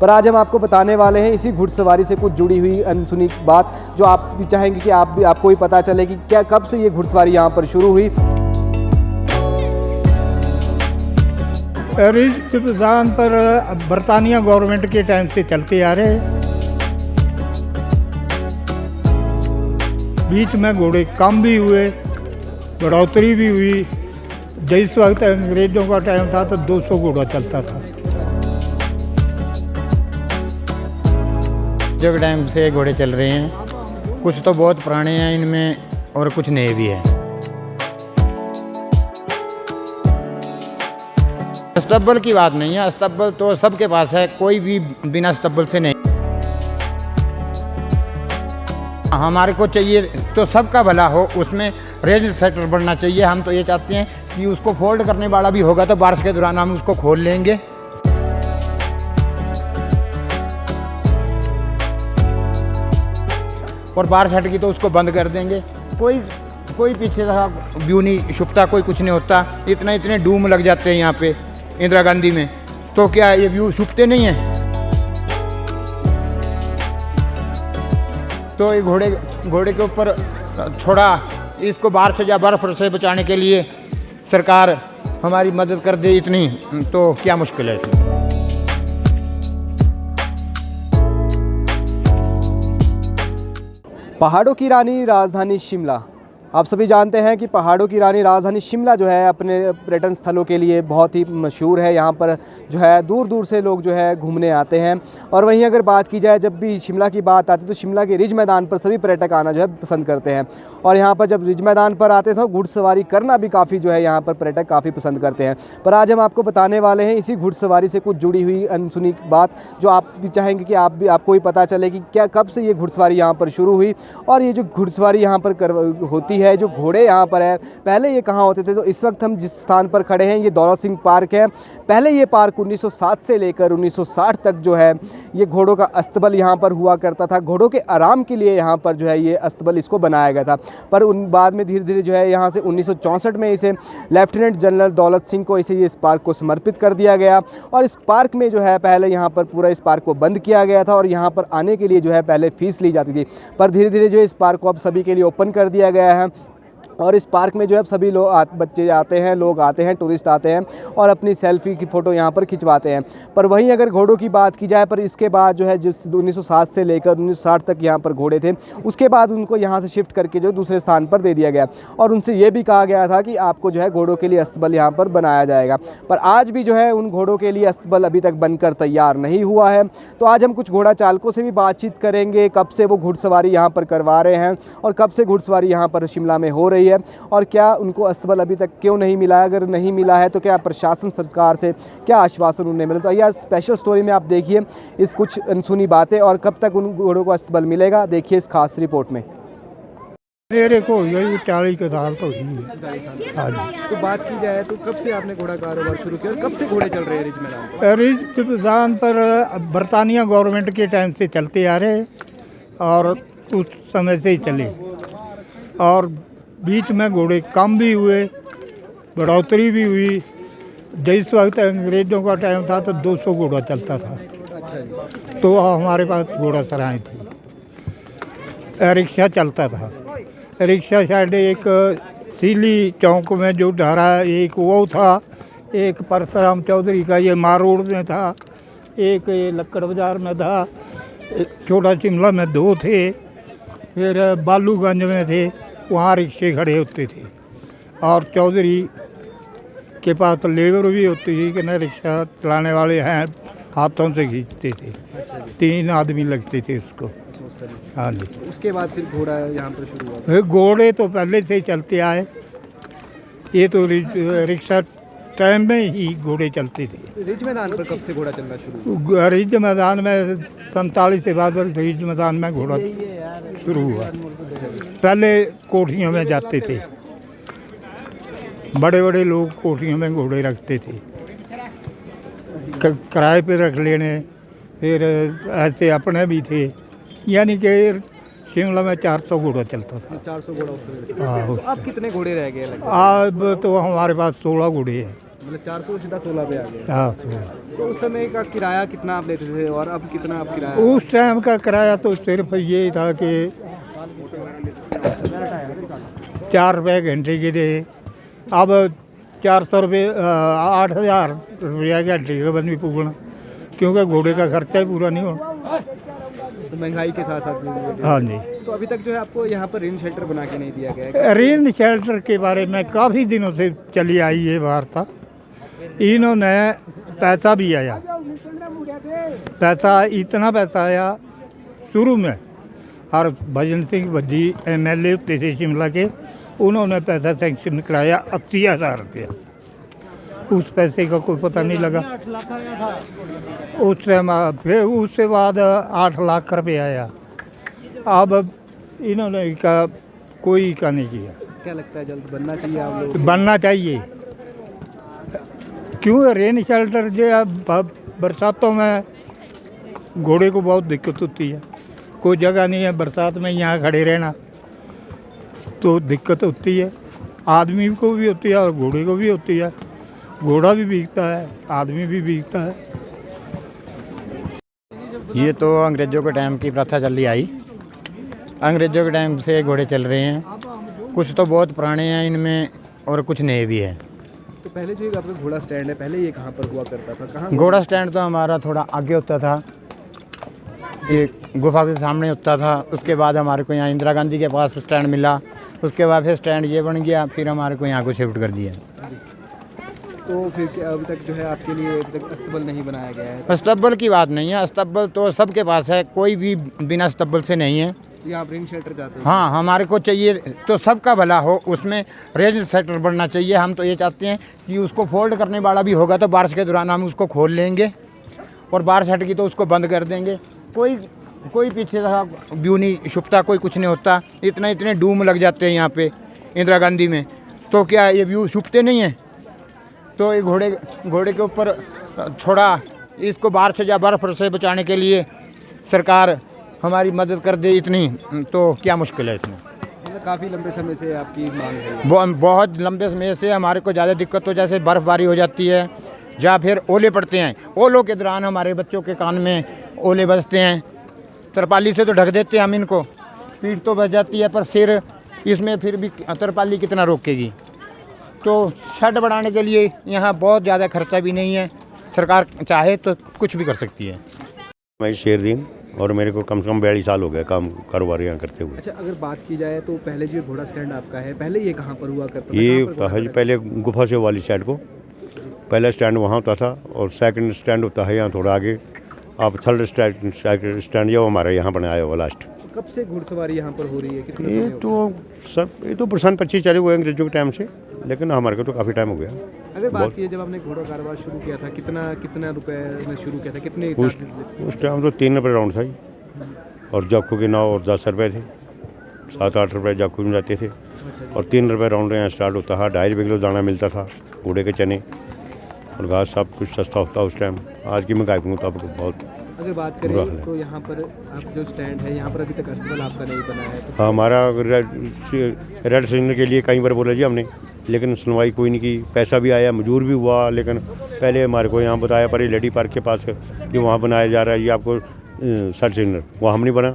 पर आज हम आपको बताने वाले हैं इसी घुड़सवारी से कुछ जुड़ी हुई अनसुनी बात, जो आप भी चाहेंगे कि आपको भी पता चले कि क्या कब से ये घुड़सवारी यहाँ पर शुरू हुई। रिजवान पर बरतानिया गवर्नमेंट के टाइम से चलते आ रहे हैं। बीच में घोड़े कम भी हुए, बढ़ोतरी भी हुई। जिस वक्त अंग्रेज़ों का टाइम था तो 200 घोड़ा चलता था। जो टाइम से घोड़े चल रहे हैं, कुछ तो बहुत पुराने हैं इनमें और कुछ नए भी हैं। अस्तबल की बात नहीं है, अस्तबल तो सबके पास है, कोई भी बिना अस्तबल से नहीं। हमारे को चाहिए तो सबका भला हो, उसमें रेंज सेक्टर बढ़ना चाहिए। हम तो ये चाहते हैं कि उसको फोल्ड करने वाला भी होगा तो बारिश के दौरान हम उसको खोल लेंगे। और बारिश हटेगी तो उसको बंद कर देंगे। कोई पीछे का व्यू नहीं छुपता, कोई कुछ नहीं होता। इतने डूम लग जाते हैं यहाँ पे इंदिरा गांधी में, तो क्या ये व्यू छुपते नहीं हैं? तो ये घोड़े के ऊपर थोड़ा इसको बारिश या बर्फ से बचाने के लिए सरकार हमारी मदद कर दे, इतनी तो क्या मुश्किल है इसमें। पहाड़ों की रानी राजधानी शिमला। आप सभी जानते हैं कि पहाड़ों की रानी राजधानी शिमला जो है अपने पर्यटन स्थलों के लिए बहुत ही मशहूर है। यहाँ पर जो है दूर दूर से लोग जो है घूमने आते हैं। और वहीं अगर बात की जाए, जब भी शिमला की बात आती है तो शिमला के रिज मैदान पर सभी पर्यटक आना जो है पसंद करते हैं। और यहाँ पर जब रिज मैदान पर आते तो घुड़सवारी करना भी काफ़ी जो है यहाँ पर पर्यटक काफ़ी पसंद करते हैं। पर आज हम आपको बताने वाले हैं इसी घुड़सवारी से कुछ जुड़ी हुई अनसुनी बात, जो आप भी चाहेंगे कि आपको भी पता चले कि क्या कब से ये घुड़सवारी यहाँ पर शुरू हुई। और ये जो घुड़सवारी यहाँ पर होती है, जो घोड़े यहाँ पर है, पहले ये कहाँ होते थे। तो इस वक्त हम जिस स्थान पर खड़े हैं ये दौलत सिंह पार्क है। पहले ये पार्क 1907 से लेकर 1960 तक जो है ये घोड़ों का अस्तबल यहाँ पर हुआ करता था। घोड़ों के आराम के लिए यहाँ पर जो है ये अस्तबल इसको बनाया गया था। पर बाद में धीरे धीरे जो है यहाँ से 1964 में इसे लेफ्टिनेंट जनरल दौलत सिंह को इस पार्क को समर्पित कर दिया गया। और इस पार्क में जो है पहले यहाँ पर पूरा इस पार्क को बंद किया गया था और यहाँ पर आने के लिए जो है पहले फ़ीस ली जाती थी। पर धीरे धीरे जो है इस पार्क को अब सभी के लिए ओपन कर दिया गया है। और इस पार्क में जो है सभी बच्चे आते हैं, लोग आते हैं, टूरिस्ट आते हैं और अपनी सेल्फी की फ़ोटो यहाँ पर खिंचवाते हैं। पर वहीं अगर घोड़ों की बात की जाए, पर इसके बाद जो है जिस 1907 से लेकर 1960 तक यहाँ पर घोड़े थे, उसके बाद उनको यहाँ से शिफ्ट करके जो दूसरे स्थान पर दे दिया गया। और उनसे ये भी कहा गया था कि आपको जो है घोड़ों के लिए अस्तबल यहाँ पर बनाया जाएगा। पर आज भी जो है उन घोड़ों के लिए अस्तबल अभी तक बनकर तैयार नहीं हुआ है। तो आज हम कुछ घोड़ा चालकों से भी बातचीत करेंगे, कब से वो घुड़सवारी यहाँ पर करवा रहे हैं और कब से घुड़सवारी यहाँ पर शिमला में हो रही है, और क्या उनको अस्तबल अभी तक क्यों नहीं मिला है। अगर नहीं मिला है तो क्या प्रशासन सरकार से क्या आश्वासन उन्हें मिला। तो यह स्पेशल स्टोरी में आप देखिए इस कुछ अनसुनी बातें और कब तक उन घोड़ों को अस्तबल मिलेगा, देखिए इस खास रिपोर्ट में। मेरे को यही 40 के साल तो ही है। हाँ जी। तो बात की जाए तो कब से आपने घोड़ा कारोबार शुरू किया और कब से घोड़े चल रहे हैं रिज मैदान? रिजवान पर बरतानिया गवर्नमेंट के टाइम से चलते आ रहे हैं और उस समय से ही चले। और बीच में घोड़े कम भी हुए, बढ़ोतरी भी हुई। जिस वक्त अंग्रेज़ों का टाइम था तो 200 घोड़ा चलता था। अच्छा जी। तो हमारे पास घोड़ा सराय थी, रिक्शा चलता था। रिक्शा शायद एक सीली चौक में जो ढारा, एक वो था, एक परशुराम चौधरी का ये मार रोड में था, एक ये लक्कड़ बाज़ार में था, छोटा शिमला में 2 थे, फिर बालूगंज में थे, वहाँ रिक्शे खड़े होते थे। और चौधरी के पास लेबर भी होती थी कि न रिक्शा चलाने वाले हैं, हाथों से खींचते थे। 3 आदमी लगते थे उसको। हाँ जी। उसके बाद फिर घोड़ा यहाँ पर शुरू हुआ? घोड़े तो पहले से ही चलते आए, ये तो रिक्शा टाइम में ही घोड़े चलते थे। रिज मैदान पर कब से घोड़ा चलना शुरू हुआ? रिज मैदान में 47 के बाद रिज मैदान में घोड़ा शुरू हुआ। पहले कोठियों में जाते थे, बड़े बड़े लोग कोठियों में घोड़े रखते थे, किराए पे रख लेने। फिर ऐसे अपने भी थे, यानी कि शिमला में 400 घोड़ा चलता था। 400 घोड़ा उस समय। हाँ। तो अब कितने घोड़े रह गए लगभग? अब तो हमारे पास 16 घोड़े हैं। मतलब 400 सीधा 16 पे आ गया। हाँ, तो उस समय का किराया कितना आप लेते थे और अब कितना आप किराया? उस टाइम का किराया तो सिर्फ ये था कि 4 रुपये घंटे के थे। अब 400 रुपये 8,000 रुपया घंटे का बन भी पूगना, क्योंकि घोड़े का खर्चा ही पूरा नहीं होना। तो महंगाई के साथ साथ हाँ जी। तो अभी तक जो है आपको यहाँ पर रेन शेल्टर बना के नहीं दिया गया है? रेन शेल्टर के बारे में काफ़ी दिनों से चली आई ये वार्ता। इन्होंने पैसा भी आया, इतना पैसा आया शुरू में। और भजन सिंह भज्जी MLA होते थे शिमला के, उन्होंने पैसा सेंक्शन कराया 80,000 रुपया। उस पैसे का कोई पता नहीं लगा। उस टाइम फिर उसके बाद 8 लाख रुपया आया। अब इन्होंने का कोई का नहीं किया। क्या लगता है जल्द बनना चाहिए आप लोग? बनना चाहिए, क्यों रेन शेल्टर जो है बरसातों में घोड़े को बहुत दिक्कत होती है। कोई जगह नहीं है बरसात में यहाँ खड़े रहना, तो दिक्कत होती है। आदमी को भी होती है और घोड़े को भी होती है। घोड़ा भी बिकता है, आदमी भी बिकता है। ये तो अंग्रेज़ों के टाइम की प्रथा चली आई। अंग्रेज़ों के टाइम से घोड़े चल रहे हैं। कुछ तो बहुत पुराने हैं इनमें और कुछ नए भी हैं। तो पहले जो एक आपका घोड़ा स्टैंड है, पहले ये कहाँ पर हुआ करता था? कहाँ? घोड़ा स्टैंड तो हमारा थोड़ा आगे होता था, ये गुफा के सामने होता था। उसके बाद हमारे को यहाँ इंदिरा गांधी के पास स्टैंड मिला। उसके बाद फिर स्टैंड ये बन गया, फिर हमारे को यहाँ को शिफ्ट कर दिया। तो फिर अभी तक जो है आपके लिए अभी तक अस्तबल नहीं बनाया गया है? अस्तबल की बात नहीं है, अस्तबल तो सबके पास है, कोई भी बिना अस्तबल से नहीं है। ये आप रेन शेल्टर चाहते हैं? हाँ, हमारे को चाहिए तो सबका भला हो, उसमें रेंज सेक्टर बनना चाहिए। हम तो ये चाहते हैं कि उसको फोल्ड करने वाला भी होगा तो बारिश के दौरान हम उसको खोल लेंगे, और बारिश हटगी तो उसको बंद कर देंगे। कोई पीछे व्यू नहीं छुपता, कोई कुछ नहीं होता। इतने डूम लग जाते हैं यहाँ पे इंदिरा गांधी में, तो क्या ये व्यू छुपते नहीं हैं? तो ये घोड़े के ऊपर थोड़ा इसको बारिश या बर्फ़ से बचाने के लिए सरकार हमारी मदद कर दे, इतनी तो क्या मुश्किल है इसमें। मतलब काफ़ी लंबे समय से आपकी मांग है? बहुत लंबे समय से हमारे को ज़्यादा दिक्कत हो, जैसे बर्फ़बारी हो जाती है या फिर ओले पड़ते हैं। ओलों के दौरान हमारे बच्चों के कान में ओले बजते हैं। तरपाली से तो ढक देते हैं हम इनको, पीठ तो बच जाती है, पर सिर इसमें फिर भी तरपाली कितना रोकेगी। तो शेड बढ़ाने के लिए यहाँ बहुत ज़्यादा खर्चा भी नहीं है। सरकार चाहे तो कुछ भी कर सकती है। मैं शेरदीन, और मेरे को कम से कम 42 साल हो गया काम कारोबार यहाँ करते हुए। अच्छा, अगर बात की जाए तो पहले जो घोड़ा स्टैंड आपका है, पहले ये कहाँ पर हुआ करता था? ये कहाँ पर घोड़ा है जी, पहले गुफा से वाली साइड को पहला स्टैंड वहाँ होता था, और सेकंड स्टैंड होता है यहाँ थोड़ा आगे। अब थर्ड स्टैंड जो हमारा यहाँ बनाया हुआ लास्ट। कब से घुड़सवारी यहाँ पर हो रही है? कितने ये समय हो तो बरसात 25 चले हुए अंग्रेजों के टाइम से, लेकिन हमारे को तो काफ़ी टाइम हो गया। गया? अगर बात की जब आपने घोड़ा कारोबार शुरू किया था, कितना रुपए में शुरू किया था? कितने उस टाइम तो 3 रुपये राउंड था ही, और जाखू के 9 और 10 रुपये थे। 7-8 रुपये जाखू में जाते थे, और 3 रुपये राउंड यहाँ स्टार्ट होता था। 2.5 किलो दाना मिलता था, घोड़े के चने और घास, सब कुछ सस्ता होता उस टाइम। आज की महंगाई को तो बहुत। अगर बात करें तो यहाँ पर आप जो स्टैंड है, यहाँ पर अभी तक अस्तबल आपका नहीं बना है, तो हमारा रेड सिग्नल के लिए कई बार बोला जी हमने, लेकिन सुनवाई कोई नहीं की। पैसा भी आया, मजूर भी हुआ, लेकिन पहले हमारे को यहाँ बताया पर लेडी पार्क के पास कि वहाँ बनाया जा रहा है, ये आपको रेड सिग्नल, वहाँ हम नहीं बना।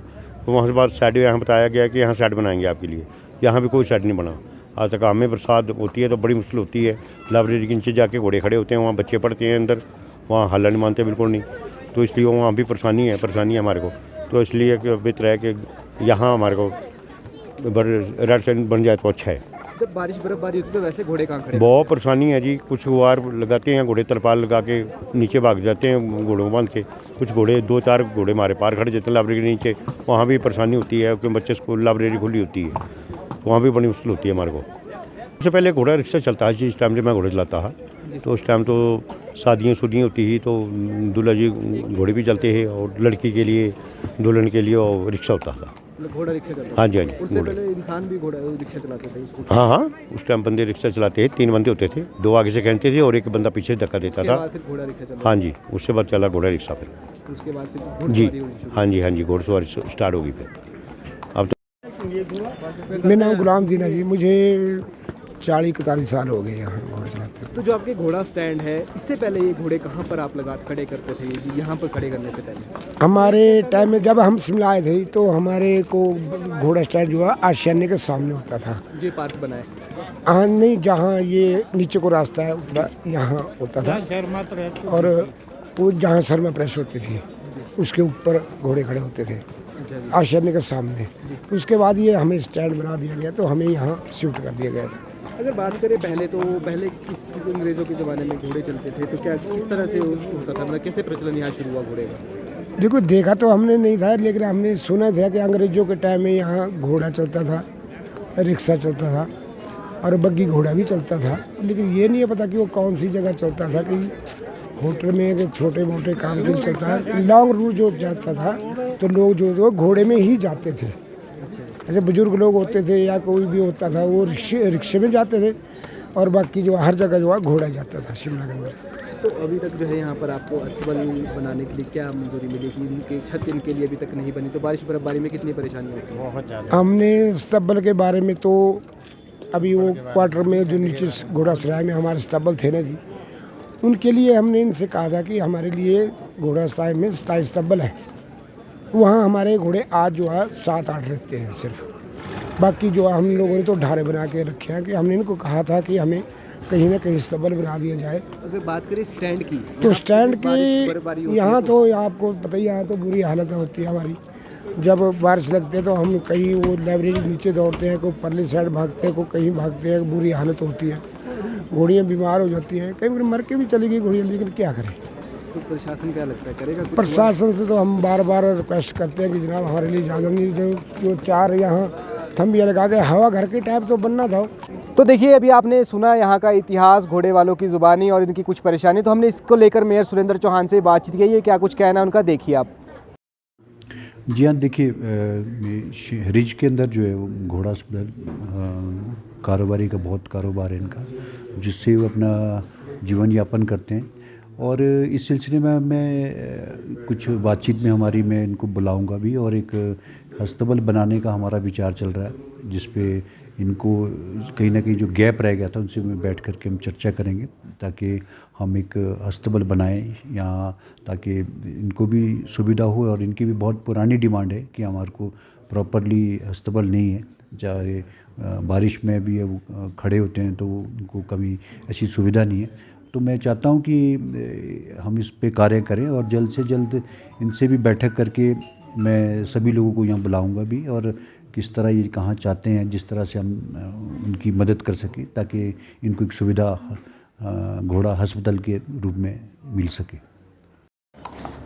तो वहाँ से बाद साइड यहाँ बताया गया कि यहाँ साइड बनाएंगे आपके लिए, यहाँ भी कोई साइड नहीं बना। आज तक हमें बरसात होती है तो बड़ी मुश्किल होती है। लाइब्रेरी के नीचे जाके घोड़े खड़े होते हैं, वहाँ बच्चे पढ़ते हैं अंदर, वहाँ हल्ला नहीं मानते बिल्कुल नहीं। तो इसलिए वहाँ भी परेशानी है हमारे को। तो इसलिए कि बेहतर है कि यहाँ हमारे को रेड सिग्नल बन जाए तो अच्छा है। जब बारिश बर्फबारी होती है तो वैसे घोड़े कहाँ खड़े? बहुत परेशानी है जी। कुछ गुआर लगाते हैं घोड़े, तरपाल लगा के नीचे भाग जाते हैं घोड़ों को बांध के। कुछ घोड़े 2-4 घोड़े हमारे पार खड़े जाते हैं लाइब्रेरी के नीचे, वहाँ भी परेशानी होती है क्योंकि बच्चे स्कूल लाइब्रेरी खुली होती है, तो वहाँ भी बड़ी मुश्किल होती है हमारे को। सबसे पहले घोड़ा रिक्शा चलता है जी, इस टाइम जब मैं घोड़े चलाता था, तो उस टाइम तो शादियाँ होती थी, तो दूल्हा जी घोड़े भी चलते हैं, और लड़की के लिए दुल्हन के लिए और रिक्शा होता था। घोड़ा रिक्शा चलता? हाँ जी, हाँ जी। उससे पहले इंसान भी घोड़ा रिक्शा चलाते थे? हाँ, उस टाइम बंदे रिक्शा चलाते हैं, 3 बंदे होते थे, 2 आगे से खींचते थे और एक बंदा पीछे धक्का देता था। फिर घोड़ा रिक्शा चला? हाँ जी, उसके बाद चला घोड़ा रिक्शा फिर। उसके बाद फिर जी, घुड़सवारी होनी शुरू? हाँ जी, घोड़सवारी स्टार्ट होगी फिर। अब तो मेरा नाम गुलाम दीन है जी। मुझे 40-41 साल हो गए यहाँ घोड़ा चलाते। तो जो आपके घोड़ा स्टैंड है, इससे पहले ये घोड़े कहाँ पर आप खड़े करते थे, यहाँ पर खड़े करने से पहले? हमारे टाइम में जब हम शिमला आए थे तो हमारे को घोड़ा स्टैंड जो है आशियाने के सामने होता था। जो पार्क बनाए हाँ नहीं, जहाँ ये नीचे को रास्ता है ऊपर यहाँ होता था, और वो जहाँ शर्मा प्रेस होती थी उसके ऊपर घोड़े खड़े होते थे आशियाने के सामने। उसके बाद ये हमें स्टैंड बना दिया गया तो हमें यहाँ शिफ्ट कर दिया गया था। अगर बात करें पहले किस अंग्रेज़ों के ज़माने में घोड़े चलते थे, तो क्या किस तरह से होता था, मतलब कैसे प्रचलन यहाँ शुरू हुआ घोड़े का? देखो देखा तो हमने नहीं था, लेकिन हमने सुना था कि अंग्रेज़ों के टाइम में यहाँ घोड़ा चलता था, रिक्शा चलता था और बग्गी घोड़ा भी चलता था। लेकिन ये नहीं है पता कि वो कौन सी जगह चलता था, कि होटल में कि छोटे मोटे काम के लिए चलता है। लॉन्ग रूट जो जाता था तो लोग जो घोड़े में ही जाते थे। ऐसे बुजुर्ग लोग होते थे या कोई भी होता था वो रिक्शे में जाते थे, और बाकी जो हर जगह जो है घोड़ा जाता था शिमला के अंदर। तो अभी तक जो है यहाँ पर आपको अस्तबल बनाने के लिए क्या मंजूरी मिली थी? इनके छत इनके लिए अभी तक नहीं बनी, तो बारिश बर्फबारी में कितनी परेशानी होती है? बहुत ज़्यादा। हमने अस्तबल के बारे में तो अभी वो क्वार्टर में जो नीचे घोड़ा सराय में हमारे अस्तबल थे ना जी, उनके लिए हमने इनसे कहा था कि हमारे लिए घोड़ा सराय में 27 अस्तबल है, वहाँ हमारे घोड़े आज जो है 7-8 रहते हैं सिर्फ। बाकी जो हम लोगों ने तो ढारे बना के रखे हैं, कि हमने इनको कहा था कि हमें कहीं ना कहीं अस्तबल बना दिया जाए। अगर बात करें स्टैंड की, तो स्टैंड बर्फबारी की होती यहाँ है तो आपको पता ही है, यहाँ तो बुरी हालत होती है हमारी। जब बारिश लगती है तो हम कहीं वो लाइब्रेरी नीचे दौड़ते हैं, कोई परली साइड भागते हैं, कोई कहीं भागते हैं, बुरी हालत होती है। घोड़ियाँ बीमार हो जाती हैं, कई बार मर के भी चली गई घोड़ियाँ, लेकिन क्या करें। तो प्रशासन क्या लगता है करेगा कुछ? प्रशासन से तो हम बार बार रिक्वेस्ट करते हैं कि जनाब हमारे लिए ज़्यादा नहीं, जो 4 यहाँ थंब ये लगा के हवा घर के टाइप तो बनना था। तो देखिए, अभी आपने सुना यहाँ का इतिहास, घोड़े वालों की ज़ुबानी और इनकी कुछ परेशानी। तो हमने इसको लेकर मेयर सुरेंद्र चौहान से बातचीत की है, क्या कुछ कहना है उनका, देखिए आप। जी हाँ, देखिए रिज के अंदर जो है वो घोड़ा अस्पताल कारोबारी का बहुत कारोबार है इनका, जिससे वो अपना जीवन यापन करते हैं। और इस सिलसिले में मैं कुछ बातचीत में हमारी मैं इनको बुलाऊंगा भी, और एक अस्तबल बनाने का हमारा विचार चल रहा है, जिस पे इनको कहीं ना कहीं जो गैप रह गया था उनसे में बैठ करके हम चर्चा करेंगे, ताकि हम एक अस्तबल बनाएं यहाँ, ताकि इनको भी सुविधा हो। और इनकी भी बहुत पुरानी डिमांड है कि हमारे को प्रॉपरली अस्तबल नहीं है, चाहे बारिश में भी वो खड़े होते हैं तो उनको कभी ऐसी सुविधा नहीं है। तो मैं चाहता हूँ कि हम इस पे कार्य करें, और जल्द से जल्द इनसे भी बैठक करके मैं सभी लोगों को यहाँ बुलाऊंगा भी, और किस तरह ये कहाँ चाहते हैं, जिस तरह से हम उनकी मदद कर सकें, ताकि इनको एक सुविधा घोड़ा अस्पताल के रूप में मिल सके।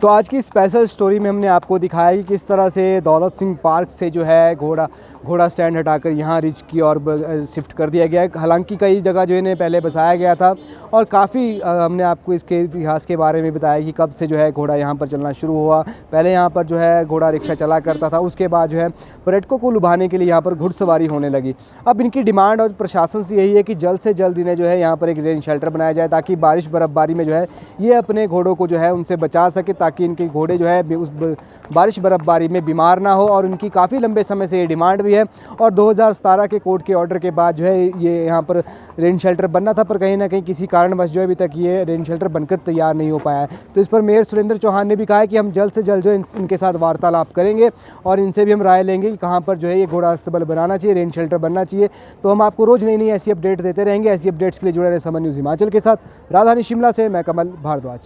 तो आज की स्पेशल स्टोरी में हमने आपको दिखाया कि किस तरह से दौलत सिंह पार्क से जो है घोड़ा स्टैंड हटाकर यहाँ रिज की ओर शिफ्ट कर दिया गया है। हालांकि कई जगह जो इन्हें पहले बसाया गया था, और काफ़ी हमने आपको इसके इतिहास के बारे में बताया कि कब से जो है घोड़ा यहाँ पर चलना शुरू हुआ। पहले यहाँ पर जो है घोड़ा रिक्शा चला करता था, उसके बाद जो है पर्यटकों को लुभाने के लिए यहाँ पर घुड़सवारी होने लगी। अब इनकी डिमांड और प्रशासन से यही है कि जल्द से जल्द इन्हें जो है यहाँ पर एक रेन शेल्टर बनाया जाए, ताकि बारिश बर्फबारी में जो है ये अपने घोड़ों को जो है उनसे बचा सके, ताकि इनके घोड़े जो है उस बारिश बर्फबारी में बीमार ना हो। और उनकी काफ़ी लंबे समय से ये डिमांड भी है, और 2017 के कोर्ट के ऑर्डर के बाद जो है ये यहाँ पर रेन शेल्टर बनना था, पर कहीं ना कहीं किसी कारणवश जो है अभी तक ये रेन शेल्टर बनकर तैयार नहीं हो पाया है। तो इस पर मेयर सुरेंद्र चौहान ने भी कहा है कि हम जल्द से जल्द जो है इनके साथ वार्तालाप करेंगे, और इनसे भी हम राय लेंगे कि कहाँ पर जो है ये घोड़ा अस्तबल बनाना चाहिए, रेन शेल्टर बनना चाहिए। तो हम आपको रोज़ नई नई ऐसी अपडेट देते रहेंगे। ऐसी अपडेट्स के लिए जुड़े रहे समन न्यूज़ हिमाचल के साथ। राजधानी शिमला से मैं कमल भारद्वाज।